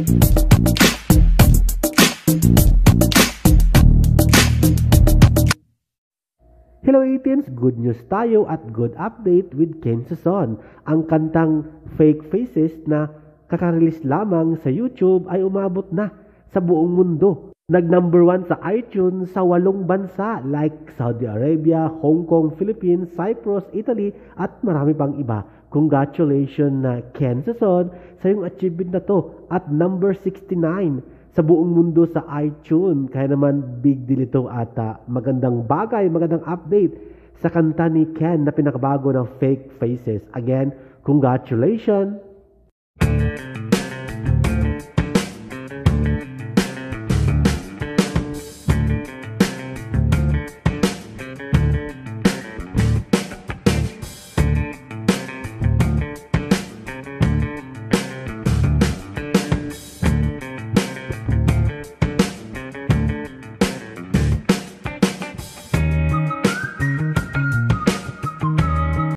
Hello 18s! Good news tayo at good update with Ken Sison. Ang kantang Fake Faces na kakarelease lamang sa YouTube ay umabot na sa buong mundo. Nag-number 1 sa iTunes sa 8 bansa like Saudi Arabia, Hong Kong, Philippines, Cyprus, Italy at marami pang iba. Congratulations na Ken Sison sa iyong achievement na to at number 69 sa buong mundo sa iTunes. Kaya naman big deal ito at magandang bagay, magandang update sa kanta ni Ken na pinakabago ng Fake Faces. Again, congratulations!